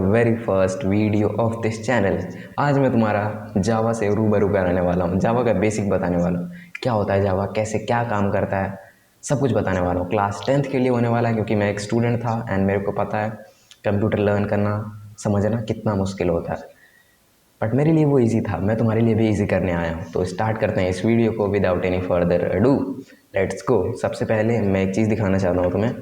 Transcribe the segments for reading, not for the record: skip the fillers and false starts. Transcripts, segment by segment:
Very first video of this channel. आज मैं तुम्हारा जावा से रूबरू कराने वाला हूँ, जावा का बेसिक बताने वाला हूँ, क्या होता है जावा, कैसे क्या काम करता है, सब कुछ बताने वाला हूँ। क्लास 10th के लिए होने वाला है क्योंकि मैं एक स्टूडेंट था एंड मेरे को पता है कंप्यूटर लर्न करना, समझना कितना मुश्किल होता है, बट मेरे लिए वो इजी था। मैं तुम्हारे लिए भी इजी करने आया हूँ। तो स्टार्ट करते हैं इस वीडियो को without any further ado, let's go. सबसे पहले मैं एक चीज़ दिखाना चाहता हूँ तुम्हें।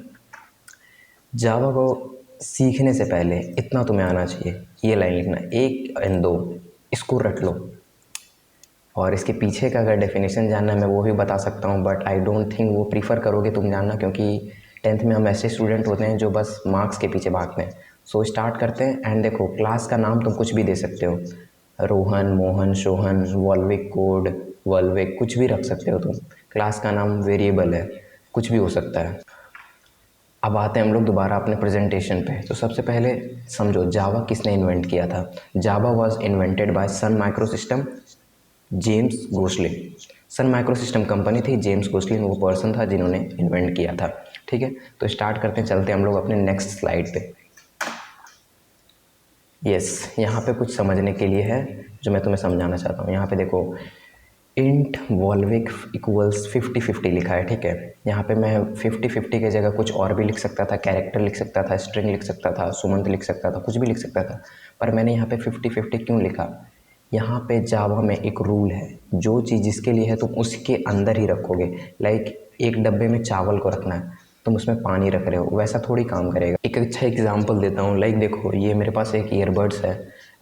जावा को सीखने से पहले इतना तुम्हें आना चाहिए, ये लाइन लिखना, 1 और 2 इसको रट लो। और इसके पीछे का अगर डेफिनेशन जानना है मैं वो भी बता सकता हूँ, बट आई डोंट थिंक वो प्रीफर करोगे तुम जानना, क्योंकि 10th में हम ऐसे स्टूडेंट होते हैं जो बस मार्क्स के पीछे भागते हैं। सो स्टार्ट करते हैं। एंड देखो, क्लास का नाम तुम कुछ भी दे सकते हो, रोहन, मोहन, सोहन, वॉल्विक कोड, वॉल्विक, कुछ भी रख सकते हो तुम। क्लास का नाम वेरिएबल है, कुछ भी हो सकता है। अब आते हैं हम लोग दोबारा अपने प्रेजेंटेशन पे। तो सबसे पहले समझो जावा किसने इन्वेंट किया था। Java was invented by Sun microsystem, James Gosling. Sun microsystem company थी, जेम्स गोसलिन वो पर्सन था जिन्होंने इन्वेंट किया था। ठीक है, तो स्टार्ट करते हैं, चलते हैं हम लोग अपने नेक्स्ट स्लाइड पे। यहाँ पे कुछ समझने के लिए है जो मैं तुम्हें समझाना चाहता हूँ। यहाँ पे देखो, इंट वॉल्विक इक्वल्स 50-50 लिखा है। ठीक है, यहाँ पे मैं 50-50 की जगह कुछ और भी लिख सकता था, कैरेक्टर लिख सकता था, स्ट्रिंग लिख सकता था, सुमंत लिख सकता था, कुछ भी लिख सकता था, पर मैंने यहाँ पे 50-50 क्यों लिखा। यहाँ पे जावा में एक रूल है, जो चीज़ जिसके लिए है तुम उसके अंदर ही रखोगे। लाइक एक डब्बे में चावल को रखना है, तुम उसमें पानी रख रहे हो, वैसा थोड़ी काम करेगा। एक अच्छा एग्जांपल देता हूँ। लाइक देखो, ये मेरे पास एक ईयरबड्स है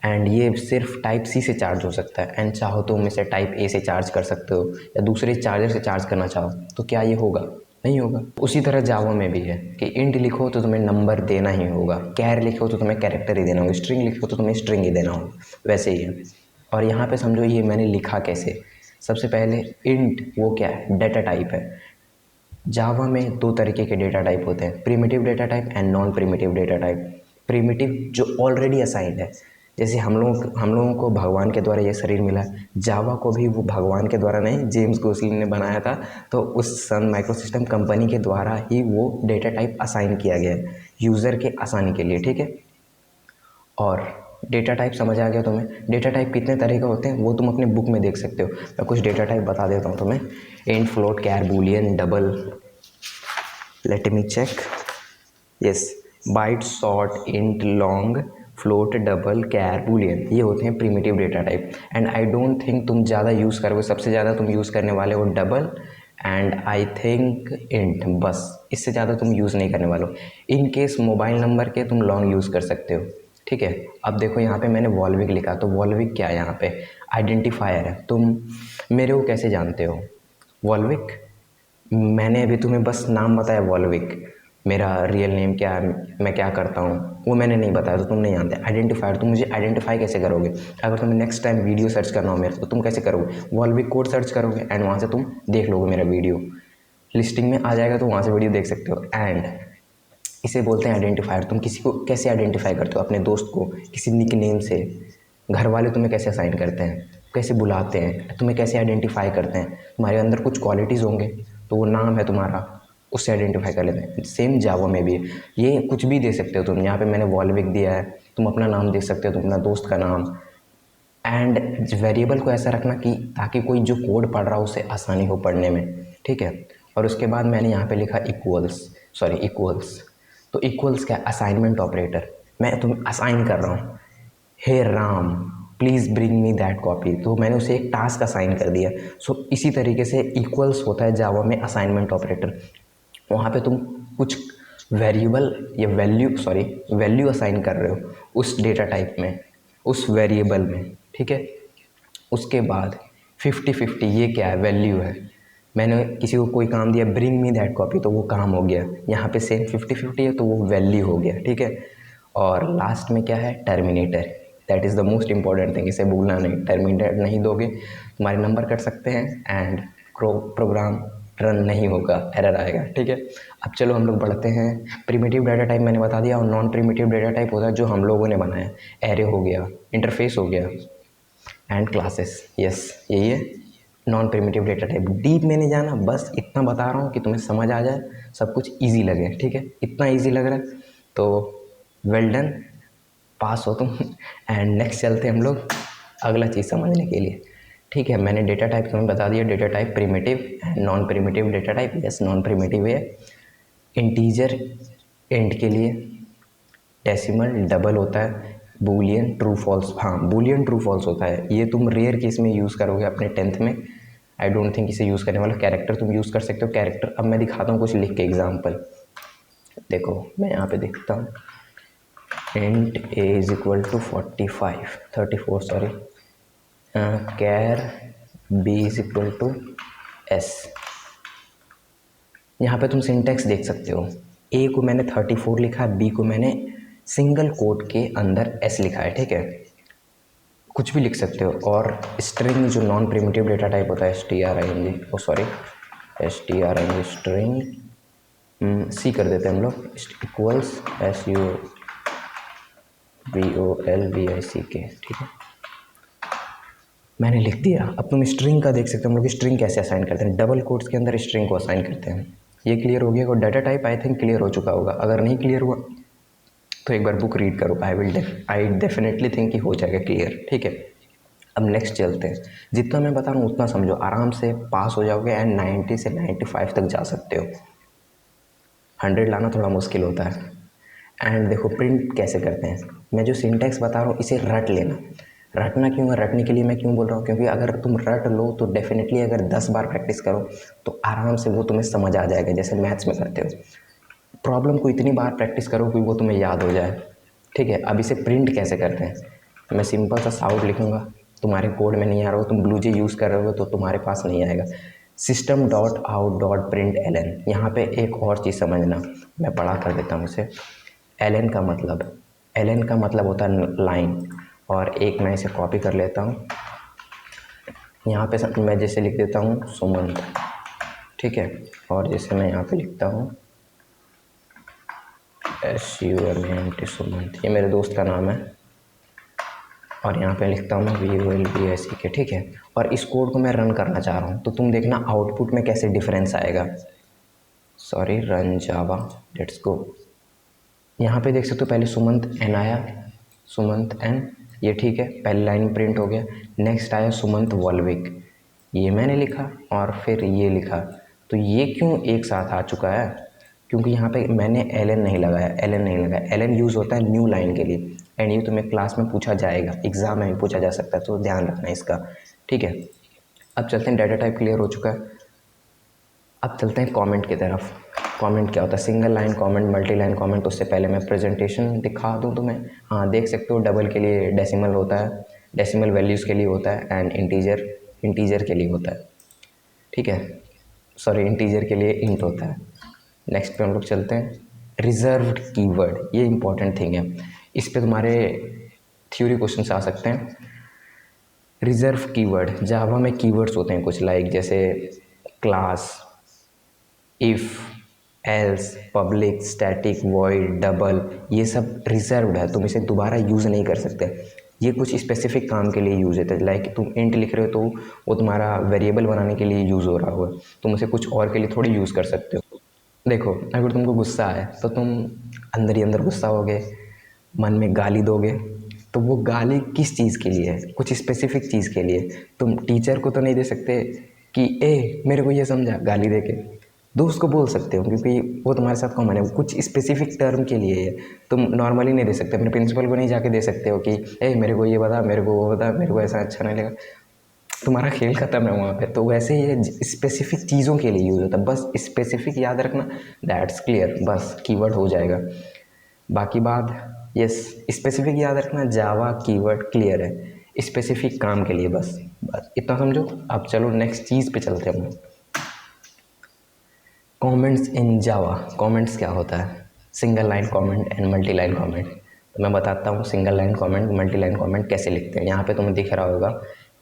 एंड ये सिर्फ टाइप सी से चार्ज हो सकता है, एंड चाहो तो तुम इसे टाइप ए से चार्ज कर सकते हो या दूसरे चार्जर से चार्ज करना चाहो, तो क्या ये होगा? नहीं होगा। उसी तरह जावा में भी है कि इंट लिखो तो तुम्हें नंबर देना ही होगा, कैर लिखो तो तुम्हें कैरेक्टर ही देना होगा, स्ट्रिंग लिखो तो तुम्हें स्ट्रिंग ही देना होगा, वैसे ही है। और यहाँ पे समझो ये मैंने लिखा कैसे। सबसे पहले इंट वो क्या है, डेटा टाइप है। जावा में 2 तरीके के डेटा टाइप होते हैं, primitive data type and non primitive data type. Primitive जो ऑलरेडी असाइंड है, जैसे हम लोगों को भगवान के द्वारा ये शरीर मिला, जावा को भी वो भगवान के द्वारा नहीं, जेम्स गोसलिन ने बनाया था, तो उस सन माइक्रोसिस्टम कंपनी के द्वारा ही वो डेटा टाइप असाइन किया गया है यूज़र के आसानी के लिए। ठीक है, और डेटा टाइप समझ आ गया तुम्हें। डेटा टाइप कितने तरह के होते हैं वो तुम अपने बुक में देख सकते हो, मैं कुछ डेटा टाइप बता देता हूँ तुम्हें। Int, float, char, boolean, double, let me check, yes, byte, short, int, long, float, double, char, boolean, ये होते हैं primitive data type. And I don't think तुम ज़्यादा यूज़ करोगे, सबसे ज़्यादा तुम यूज़ करने वाले हो double and I think int, बस इससे ज़्यादा तुम यूज़ नहीं करने वाले हो। इन केस मोबाइल नंबर के तुम लॉन्ग यूज़ कर सकते हो। ठीक है, अब देखो यहाँ पे मैंने वॉल्विक लिखा, तो वॉल्विक क्या है, यहाँ पे आइडेंटिफायर है। तुम मेरे को कैसे जानते हो? वॉल्विक, मैंने अभी तुम्हें बस नाम बताया वॉल्विक, मेरा रियल नेम क्या है, मैं क्या करता हूँ, वो मैंने नहीं बताया, तो तुम नहीं जानते। आइडेंटिफायर, तुम मुझे आइडेंटिफाई कैसे करोगे? अगर तुम्हें नेक्स्ट टाइम वीडियो सर्च करना हो मेरे, तो तुम कैसे करोगे? वॉल्विक कोड सर्च करोगे एंड वहाँ से तुम देख लोगे मेरा वीडियो, लिस्टिंग में आ जाएगा, तो वहाँ से वीडियो देख सकते हो। एंड इसे बोलते हैं आइडेंटिफायर। तुम किसी को कैसे आइडेंटिफाई करते हो? अपने दोस्त को किसी निक नेम से। घर वाले तुम्हें कैसे असाइन करते हैं, कैसे बुलाते हैं, तुम्हें कैसे आइडेंटिफाई करते हैं? तुम्हारे अंदर कुछ क्वालिटीज़ होंगे, तो वो नाम है तुम्हारा, उससे आइडेंटिफाई कर लेते हैं। सेम जावा में भी है, ये कुछ भी दे सकते हो तुम। यहाँ पे मैंने वॉल्विक दिया है, तुम अपना नाम दे सकते हो, तुम अपना दोस्त का नाम। एंड वेरिएबल को ऐसा रखना कि ताकि कोई जो कोड पढ़ रहा हो उसे आसानी हो पढ़ने में। ठीक है, और उसके बाद मैंने यहाँ पे लिखा इक्वल्स। तो इक्वल्स क्या है? Assignment operator. मैं तुम्हें असाइन कर रहा हूँ, hey Ram please bring me that copy, तो मैंने उसे एक टास्क असाइन कर दिया। सो इसी तरीके से इक्वल्स होता है जावा में असाइनमेंट ऑपरेटर। वहाँ पे तुम कुछ वेरिएबल या वैल्यू असाइन कर रहे हो उस डेटा टाइप में, उस वेरिएबल में। ठीक है, उसके बाद 50-50 ये क्या है? वैल्यू है। मैंने किसी को कोई काम दिया, ब्रिंग मी दैट कॉपी, तो वो काम हो गया। यहाँ पे सेम 50-50 है, तो वो वैल्यू हो गया। ठीक है, और लास्ट में क्या है? Terminator. That is the most important thing, इसे भूलना नहीं। टर्मिनेटर नहीं दोगे तुम्हारे नंबर कट सकते हैं एंड प्रोग्राम रन नहीं होगा, एरर आएगा। ठीक है, अब चलो हम लोग बढ़ते हैं। प्रिमिटिव डाटा टाइप मैंने बता दिया, और नॉन प्रिमिटिव डाटा टाइप होता है जो हम लोगों ने बनाया, एरे हो गया, इंटरफेस हो गया एंड क्लासेस। यस, यही है non primitive data type. Deep में नहीं जाना, बस इतना बता रहा हूँ कि तुम्हें समझ आ जाए, सब कुछ ईजी लगे। ठीक है, इतना ईजी लग रहा है तो वेल डन, पास हो तुम। एंड नेक्स्ट चलते हैं हम लोग अगला चीज़ समझने के लिए। ठीक है, मैंने डेटा टाइप तुम्हें बता दिया, data type primitive and non primitive data type. Yes, non primitive है इंटीजर इंट के लिए, डेसिमल डबल होता है, बूलियन ट्रू फॉल्स, हाँ बूलियन ट्रू फॉल्स होता है। ये तुम रेयर केस में यूज़ करोगे अपने 10th में। आई डोंट थिंक इसे यूज़ करने वाला। कैरेक्टर तुम यूज़ कर सकते हो, कैरेक्टर अब मैं दिखाता हूँ कुछ लिख के एग्जाम्पल। देखो मैं यहाँ पे देखता हूँ, int A is equal to 34 sorry, char B is equal to S. यहाँ पे तुम सिंटेक्स देख सकते हो, ए को मैंने 34 लिखा है, बी को मैंने सिंगल कोट के अंदर एस लिखा है। ठीक है, कुछ भी लिख सकते हो। और स्ट्रिंग जो नॉन प्रिमिटिव डेटा टाइप होता है, string, ओ सॉरी string स्ट्रिंग सी कर देते हैं हम लोग, इक्वल्स SUVOLVICK। ठीक है, मैंने लिख दिया। अब तुम स्ट्रिंग का देख सकते हो, हम लोग स्ट्रिंग कैसे असाइन करते हैं, डबल कोट्स के अंदर स्ट्रिंग को असाइन करते हैं। ये क्लियर हो गया। और data type I think clear हो चुका होगा। अगर नहीं क्लियर हुआ तो एक बार बुक रीड करो। आई डेफिनेटली थिंक कि हो जाएगा क्लियर। ठीक है, अब नेक्स्ट चलते हैं। जितना मैं बता रहा हूँ उतना समझो, आराम से पास हो जाओगे एंड 90 से 95 तक जा सकते हो। 100 लाना थोड़ा मुश्किल होता है। एंड देखो प्रिंट कैसे करते हैं, मैं जो सिंटेक्स बता रहा हूँ इसे रट लेना। रटना क्यों है, रटने के लिए मैं क्यों बोल रहा हूँ, क्योंकि अगर तुम रट लो तो डेफिनेटली अगर 10 बार प्रैक्टिस करो तो आराम से वो तुम्हें समझ आ जाएगा, जैसे मैथ्स में करते हो। प्रॉब्लम को इतनी बार प्रैक्टिस करो कि वो तुम्हें याद हो जाए। ठीक है, अब इसे प्रिंट कैसे करते हैं, मैं सिंपल सा साउट लिखूँगा। तुम्हारे कोड में नहीं आ रहा हो, तुम ब्लूजे यूज़ कर रहे हो तो तुम्हारे पास नहीं आएगा। system.out.println। यहाँ पे एक और चीज़ समझना, मैं पढ़ा कर देता हूँ इसे। ln का मतलब होता है लाइन। और एक मैं इसे कॉपी कर लेता हूँ, यहाँ पे मैं जैसे लिख देता हूँ सुमंत। ठीक है, और जैसे मैं यहाँ पे लिखता हूँ SUMANT सुमंत, ये मेरे दोस्त का नाम है। और यहाँ पे लिखता हूँ मैं VOLVICK। ठीक है, और इस कोड को मैं रन करना चाह रहा हूँ, तो तुम देखना आउटपुट में कैसे डिफरेंस आएगा। Sorry, run Java, let's go. यहाँ पे देख सकते हो, पहले सुमंत एन आया, सुमंत एन, ये ठीक है, पहली लाइन प्रिंट हो गया। नेक्स्ट आया सुमंत वॉल्विक, ये मैंने लिखा, और फिर ये लिखा। तो ये क्यों एक साथ आ चुका है, क्योंकि यहाँ पे मैंने ln नहीं लगाया। ln यूज़ होता है न्यू लाइन के लिए, एंड ये तुम्हें क्लास में पूछा जाएगा, एग्जाम में भी पूछा जा सकता है, तो ध्यान रखना इसका। ठीक है, अब चलते हैं, डाटा टाइप क्लियर हो चुका है। अब चलते हैं कमेंट की तरफ। कमेंट क्या होता है, single line comment, multi line comment. उससे पहले मैं प्रेजेंटेशन दिखा दूं तुम्हें। हाँ, देख सकते हो, डबल के लिए डेसिमल होता है, डेसिमल वैल्यूज़ के लिए होता है, एंड इंटीजर के लिए होता है। ठीक है, सॉरी, इंटीजर के लिए इंट होता है। नेक्स्ट पे हम लोग चलते हैं, रिजर्व्ड कीवर्ड। ये इंपॉर्टेंट थिंग है, इस पे तुम्हारे थ्योरी क्वेश्चन आ सकते हैं। रिजर्व कीवर्ड, जावा में कीवर्ड्स होते हैं कुछ, लाइक जैसे class, if, else, public, static, void, double, ये सब रिजर्व्ड है, तुम इसे दोबारा यूज़ नहीं कर सकते। ये कुछ स्पेसिफिक काम के लिए यूज़ होता है, लाइक तुम इंट लिख रहे हो तो वो तुम्हारा वेरिएबल बनाने के लिए यूज़ हो रहा होगा, तुम उसे कुछ और के लिए थोड़ी यूज़ कर सकते हो। देखो, अगर तुमको गुस्सा है तो तुम अंदर ही अंदर गुस्सा होगे, मन में गाली दोगे, तो वो गाली किस चीज़ के लिए है, कुछ स्पेसिफिक चीज़ के लिए। तुम टीचर को तो नहीं दे सकते कि मेरे को ये समझा, गाली दे के। दोस्त को बोल सकते हो क्योंकि वो तुम्हारे साथ कॉमन है, वो कुछ स्पेसिफिक टर्म के लिए है। तुम नॉर्मली नहीं दे सकते, अपने प्रिंसिपल को नहीं जाके दे सकते हो कि मेरे को ये बता, मेरे को वो बता, मेरे को ऐसा अच्छा नहीं लगा, तुम्हारा खेल खत्म है वहाँ पे। तो वैसे ये स्पेसिफिक चीज़ों के लिए यूज़ होता है, बस स्पेसिफिक याद रखना, दैट्स क्लियर, बस कीवर्ड हो जाएगा। बाकी बात, यस, स्पेसिफिक याद रखना, जावा कीवर्ड क्लियर है, स्पेसिफिक काम के लिए, बस इतना समझो। अब चलो नेक्स्ट चीज़ पे चलते हैं हम। Comments in Java. कमेंट्स क्या होता है, single line comment and multi line comment. तो मैं बताता हूँ single line comment, multi line comment कैसे लिखते हैं। यहाँ पे तुम्हें दिख रहा होगा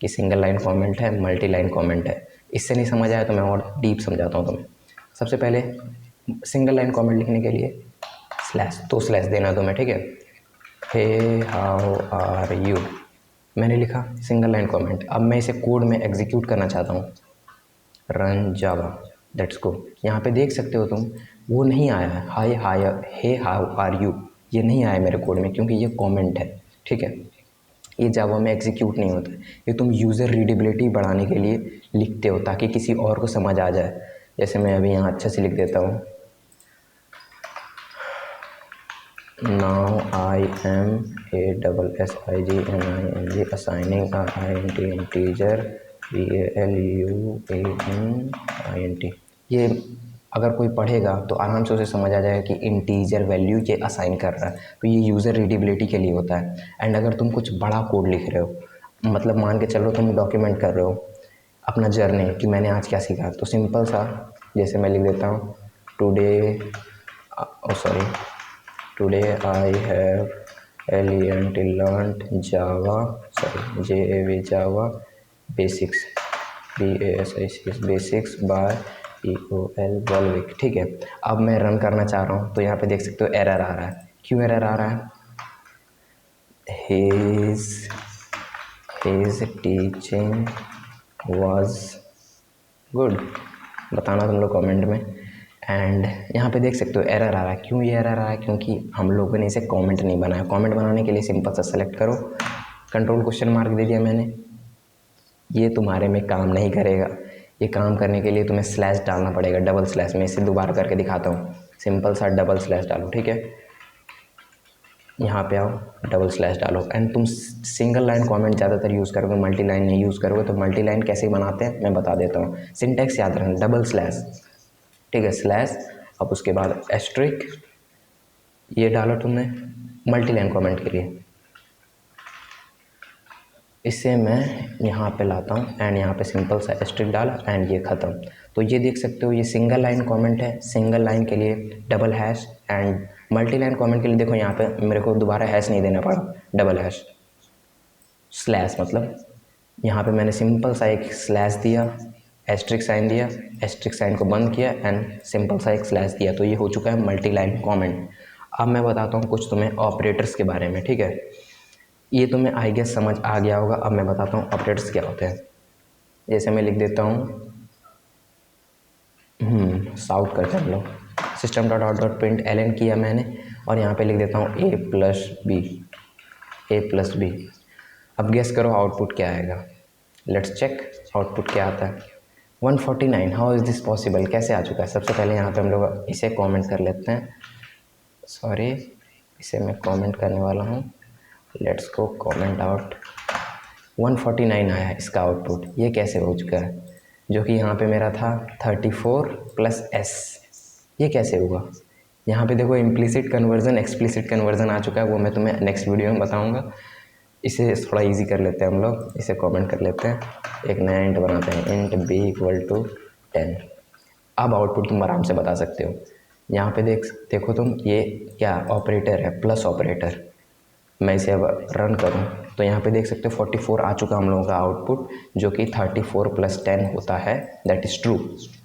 कि सिंगल लाइन कमेंट है, मल्टी लाइन कमेंट है। इससे नहीं समझ आया तो मैं और डीप समझाता हूँ तुम्हें। सबसे पहले सिंगल लाइन कमेंट लिखने के लिए स्लैश, तो स्लैश देना तुम्हें, ठीक है। हे हाउ आर यू, मैंने लिखा सिंगल लाइन कमेंट। अब मैं इसे कोड में एग्जीक्यूट करना चाहता हूँ, रन जावा, लेट्स गो। यहाँ पे देख सकते हो तुम, वो नहीं आया है, हे हाउ आर यू, ये नहीं आया मेरे कोड में क्योंकि ये कमेंट है, ठीक है। ये जावा में एग्जीक्यूट नहीं होता, ये तुम यूज़र रीडेबिलिटी बढ़ाने के लिए लिखते हो ताकि किसी और को समझ आ जाए। जैसे मैं अभी यहाँ अच्छे से लिख देता हूँ, now I am ASSIGNING assigning a int integer VALUANINT। ये अगर कोई पढ़ेगा तो आराम से उसे समझ आ जाएगा कि इंटीजर वैल्यू ये असाइन कर रहा है, तो ये यूज़र रीडेबिलिटी के लिए होता है। एंड अगर तुम कुछ बड़ा कोड लिख रहे हो, मतलब मान के चलो तुम डॉक्यूमेंट कर रहे हो अपना जर्नी कि मैंने आज क्या सीखा, तो सिंपल सा जैसे मैं लिख देता हूँ today I have learned Java basics basics by EOL Volvic, ठीक है। अब मैं रन करना चाह रहा हूँ तो यहाँ पे देख सकते हो एरर आ रहा है। क्यों एरर आ रहा है? his teaching was good, बताना तुम लोग कमेंट में। एंड यहाँ पे देख सकते हो एरर आ रहा है। क्यों ये एरर आ रहा है? क्योंकि हम लोगों ने इसे कमेंट नहीं बनाया। कमेंट बनाने के लिए सिंपल सा सेलेक्ट करो, कंट्रोल क्वेश्चन मार्क दे दिया मैंने। ये तुम्हारे में काम नहीं करेगा, ये काम करने के लिए तुम्हें स्लैश डालना पड़ेगा, डबल स्लैश। मैं इसे दोबारा करके दिखाता हूँ, सिंपल सा डबल स्लैश डालो, ठीक है। यहाँ पे आओ, डबल स्लैश डालो। एंड तुम सिंगल लाइन कमेंट ज़्यादातर यूज़ करोगे, मल्टी लाइन नहीं यूज़ करोगे। तो मल्टी लाइन कैसे बनाते हैं मैं बता देता हूँ। सिंटेक्स याद रखना, डबल स्लैश, ठीक है, स्लैश, अब उसके बाद एस्ट्रिक, ये डालो तुमने मल्टी लाइन कमेंट के लिए। इसे मैं यहाँ पे लाता हूँ एंड यहाँ पे सिंपल सा एस्ट्रिक डाला एंड ये ख़त्म। तो ये देख सकते हो ये सिंगल लाइन कमेंट है, सिंगल लाइन के लिए double hash, and multi line comment के लिए देखो यहाँ पे मेरे को दोबारा हैश नहीं देना पड़ा, डबल हैश स्लैश, मतलब यहाँ पे मैंने सिंपल सा एक स्लैश दिया, एस्ट्रिक साइन दिया, एस्ट्रिक साइन को बंद किया एंड सिंपल सा एक स्लैश दिया। तो ये हो चुका है मल्टी लाइन कमेंट। अब मैं बताता हूँ कुछ तुम्हें ऑपरेटर्स के बारे में, ठीक है। ये तुम्हें आई गेस समझ आ गया होगा। अब मैं बताता हूँ ऑपरेटर्स क्या होते हैं। जैसे मैं लिख देता हूँ साउट करते हैं हम लोग, system.out.println किया मैंने और यहाँ पे लिख देता हूँ a प्लस बी। अब गेस करो आउटपुट क्या आएगा। लेट्स चेक आउटपुट क्या आता है। 149। हाउ इज़ दिस पॉसिबल, कैसे आ चुका है? सबसे पहले यहाँ पे हम लोग इसे कमेंट कर लेते हैं, सॉरी इसे मैं कमेंट करने वाला हूँ। Let's go comment out. 149 आया है इसका आउटपुट। ये कैसे हो चुका है? जो कि यहाँ पे मेरा था 34 + s, ये कैसे हुआ? यहाँ पे देखो इम्प्लिसिट कन्वर्जन एक्सप्लिसिट कन्वर्जन आ चुका है, वो मैं तुम्हें नेक्स्ट वीडियो में बताऊँगा। इसे थोड़ा इजी कर लेते हैं हम लोग, इसे कमेंट कर लेते हैं, एक नया इंट बनाते हैं, इंट b = 10। अब आउटपुट तुम आराम से बता सकते हो। यहाँ पे देखो तुम, ये क्या ऑपरेटर है, प्लस ऑपरेटर। मैं इसे अब रन करूँ तो यहाँ पे देख सकते हो 44 आ चुका हम लोगों का आउटपुट, जो कि 34 + 10 होता है, दैट इज़ ट्रू।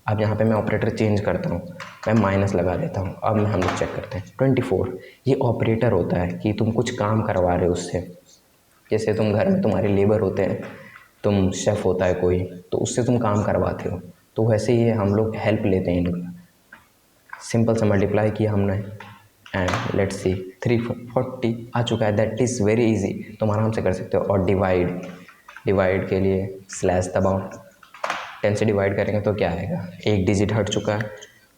अब यहाँ पे मैं ऑपरेटर चेंज करता हूँ, मैं माइनस लगा देता हूँ। अब हम लोग चेक करते हैं 24। ये ऑपरेटर होता है कि तुम कुछ काम करवा रहे हो उससे। जैसे तुम घर में तुम्हारे लेबर होते हैं, तुम शेफ़ होता है कोई, तो उससे तुम काम करवाते हो, तो वैसे ही हम लोग हेल्प लेते हैं इनका। सिंपल से मल्टीप्लाई किया हमने एंड लेट्स सी 340 आ चुका है, दैट इज़ वेरी इजी, तुम आराम से कर सकते हो। और डिवाइड के लिए स्लैश दबाओ, 10 से डिवाइड करेंगे तो क्या आएगा, एक डिजिट हट चुका है।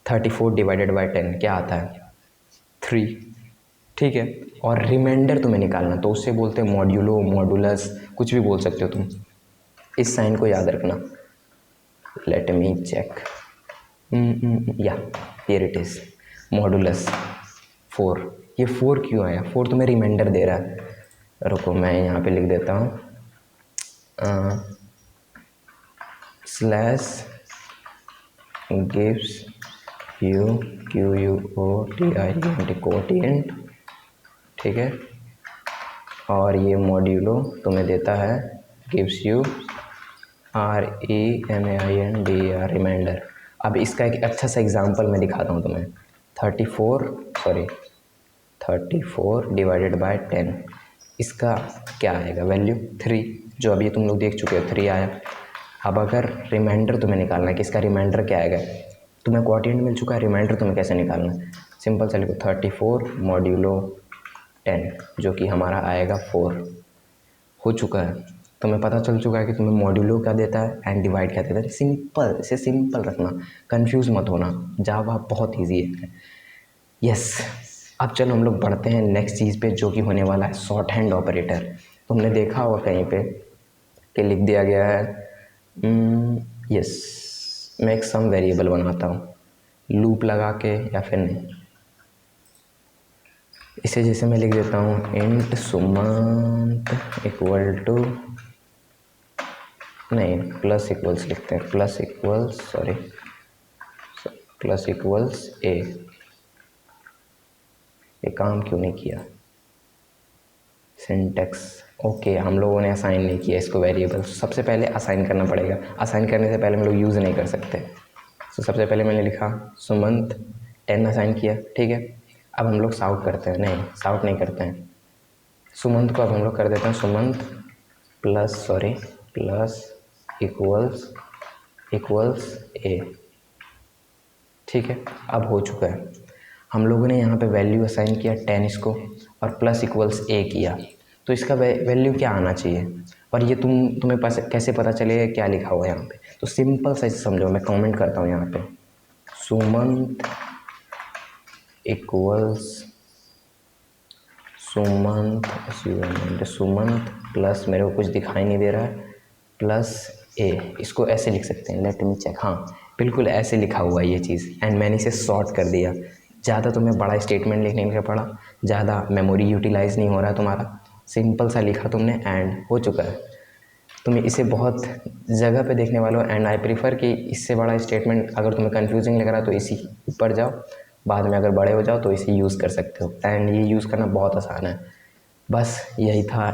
34 / 10 क्या आता है, 3, ठीक है। और रिमाइंडर तुम्हें निकालना, तो उससे बोलते हैं मॉड्यूलो, मॉडुलस, कुछ भी बोल सकते हो तुम। इस साइन को याद रखना। लेट मी चेक, या हियर इट इज़, मॉडुलस 4। ये 4 क्यों आया? 4 तुम्हें रिमाइंडर दे रहा है। रुको मैं यहाँ पे लिख देता हूँ स्लैश गिव्स यू quotient, ठीक है। और ये मॉड्यूलो तुम्हें देता है गिव्स यू REMAINDER, रिमाइंडर। अब इसका एक अच्छा सा एग्जांपल मैं दिखाता हूँ तुम्हें। 34 / 10, इसका क्या आएगा वैल्यू, 3, जो अभी तुम लोग देख चुके हो 3 आया। अब अगर रिमाइंडर तुम्हें निकालना है कि इसका रिमाइंडर क्या आएगा, तुम्हें क्वोटिएंट मिल चुका है, रिमाइंडर तुम्हें कैसे निकालना है, सिंपल सा लिखो 34 मॉड्यूलो 10 जो कि हमारा आएगा 4 हो चुका है। तुम्हें पता चल चुका है कि तुम्हें मॉड्यूलो क्या देता है एंड डिवाइड क्या देता है। सिंपल, इसे सिंपल रखना, कंफ्यूज मत होना, जावा बहुत ईजी है। यस, अब चलो हम लोग बढ़ते हैं नेक्स्ट चीज़ पे जो कि होने वाला है शॉर्ट हैंड ऑपरेटर। तुमने देखा होगा कहीं पे कि लिख दिया गया है यस मैं एक सम वेरिएबल बनाता हूँ लूप लगा के, या फिर नहीं, इसे जैसे मैं लिख देता हूँ इंट सुमंत इक्वल टू, नहीं प्लस इक्वल्स लिखते हैं, प्लस इक्वल्स ए। ये काम क्यों नहीं किया, सिंटेक्स ओके, हम लोगों ने असाइन नहीं किया इसको वेरिएबल। सबसे पहले असाइन करना पड़ेगा, असाइन करने से पहले हम लोग यूज़ नहीं कर सकते। तो सबसे पहले मैंने लिखा सुमंत 10 असाइन किया, ठीक है। अब हम लोग साउट करते हैं, नहीं साउट नहीं करते हैं, सुमंत को अब हम लोग कर देते हैं सुमंत प्लस इक्वल्स ए, ठीक है। अब हो चुका है, हम लोगों ने यहाँ पे वैल्यू असाइन किया 10 इसको, और प्लस इक्वल्स ए किया, तो इसका वैल्यू क्या आना चाहिए। और ये तुम्हें पास कैसे पता चलेगा क्या लिखा हुआ है यहाँ पे। तो सिंपल सा इसे समझो, मैं कमेंट करता हूँ यहाँ पे सुमंत इक्वल्स सुमंत प्लस, मेरे को कुछ दिखाई नहीं दे रहा है, प्लस ए। इसको ऐसे लिख सकते हैं, लेट मी चेक, हाँ बिल्कुल ऐसे लिखा हुआ है ये चीज़, एंड मैंने इसे सॉर्ट कर दिया। ज़्यादा तुम्हें बड़ा स्टेटमेंट लिखने का पड़ा, ज़्यादा मेमोरी यूटिलाइज नहीं हो रहा है तुम्हारा, सिंपल सा लिखा तुमने एंड हो चुका है। तुम्हें इसे बहुत जगह पे देखने वाले हो, एंड आई प्रीफर कि इससे बड़ा स्टेटमेंट अगर तुम्हें कंफ्यूजिंग लग रहा है तो इसी ऊपर जाओ, बाद में अगर बड़े हो जाओ तो इसे यूज़ कर सकते हो, एंड ये यूज़ करना बहुत आसान है। बस यही था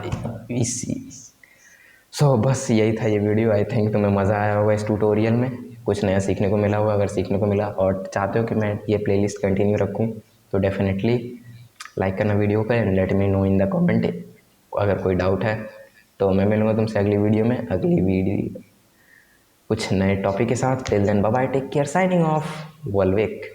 बस यही था ये वीडियो। आई थिंक तुम्हें मज़ा आया होगा इस ट्यूटोरियल में, कुछ नया सीखने को मिला होगा। अगर सीखने को मिला और चाहते हो कि मैं ये प्लेलिस्ट कंटिन्यू रखूं तो डेफिनेटली लाइक करना वीडियो को, and let me know in the comment अगर कोई डाउट है। तो मैं मिलूँगा तुमसे अगली वीडियो में, कुछ नए टॉपिक के साथ। Till then bye bye, take care, signing off, वॉल्विक।